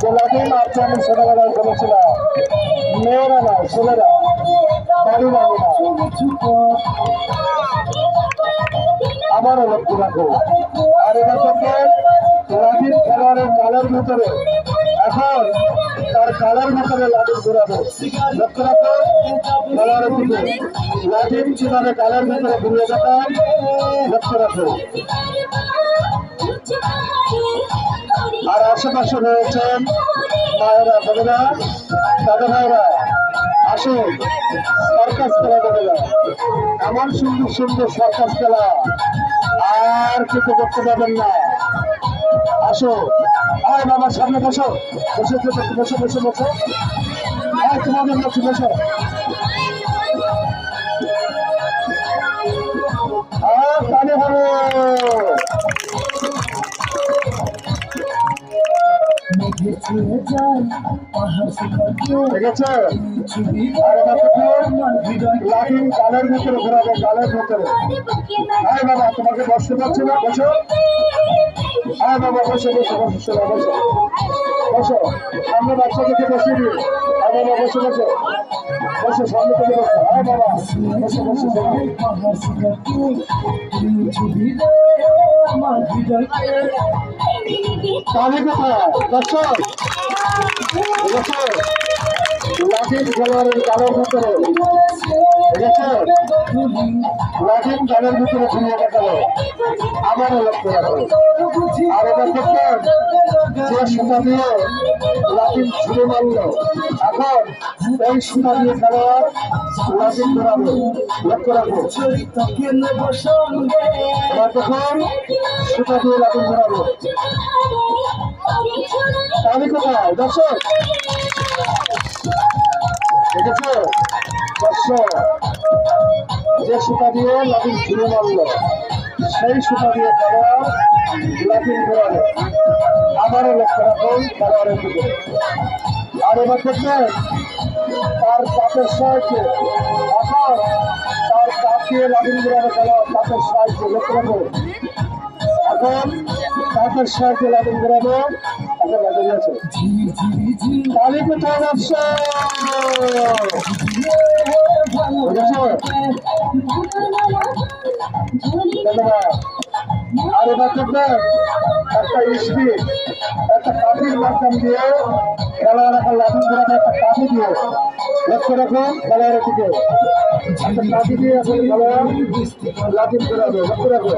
গোলাপি মারতে আমি ছোটবেলায় বলেছিলাম, মেয়েরা না ছেলেরা বাড়ি লাগে না। আবারও লক্ষ্য রাখো। আর এটা থেকে লাঠির খেলোয়াড়ের গালের ভিতরে এখন তার গালের ভিতরে লাঠি ঘুরাবো। লক্ষ্য রাখো খেলোয়াড়ের দিকে লাঠির কিভাবে গালের ভিতরে ঘুরিয়ে যেতাম। লক্ষ্য রাখো। আর আশেপাশে রয়েছেন মায়েরা, বোনেরা, দাদা ভাইরা, আসুন সার্কাস খেলা দেখে যান। এমন সুন্দর সুন্দর সার্কাস খেলা আর কিছু করতে পারবেন না। আসো, আয় বাবার সামনে বসো, বসে বসে বসে বসো, আয় তোমাদের কাছে বসো। আর তাহলে হবে ঠিক আছে। আর লাঠির গালের ভিতরে ঘোরাবো, গালের ভিতরে। আয় বাবা, তোমাকে বসতে পারছি না, বসো। আয় বাবা, বসে বসে বসে বসো বসো, সামনে বাচ্চা থেকে বসিয়ে দিও। আয় বাবা, বসে বসো বসো, সামনে থেকে বসো। আয় বাবা, বসে বসে তাহলে কোথায় দর্শক লাঠির খেলোয়াড়ের গালের ভিতরে লাঠির গালের ভিতরে ঘুরিয়ে দেখালো। আবারও লক্ষ্য রাখো। আর এবার দেখবেন যে সুতা দিয়ে লাঠির ছুড়ে মারল, এখন এই সুতা দিয়ে খেলোয়াড় লাঠির ঘোরাবে। লক্ষ্য রাখো। এবার দেখুন সুতা দিয়ে লাঠির ঘোরাবে। তাহলে কোথায় দর্শক দেখেছো? দর্শক যে সুতা দিয়ে লাঠির ছুঁড়ে মারল, সেই সুতা দিয়ে খেলোয়াড় লাঠির ঘোরাবে। আবারও লক্ষ্য রাখুন খেলোয়াড়ের দিকে। আর এবার দেখবেন তার কাপের সাহায্যে এখন তার কাপ দিয়ে লাঠির ঘোরাবে খেলোয়াড় কাপের সাহায্যে। লক্ষ্য রাখুন, এখন কাপের সাহায্যে লাঠির ঘোরাবে। এখন লাঠি আছে তাহলে কোথায় যাচ্ছে? আর এবার দেখবেন একটা স্পিড, একটা কাঠির মাধ্যম দিয়ে খেলোয়াড় এখন লাঠি ঘোরাবে। একটা কাঠি দিয়ে লক্ষ্য রাখুন খেলোয়াড়ের দিকে, একটা কাঠি দিয়ে এখন খেলোয়াড় লাঠি ঘোরাবে। লক্ষ্য রাখুন।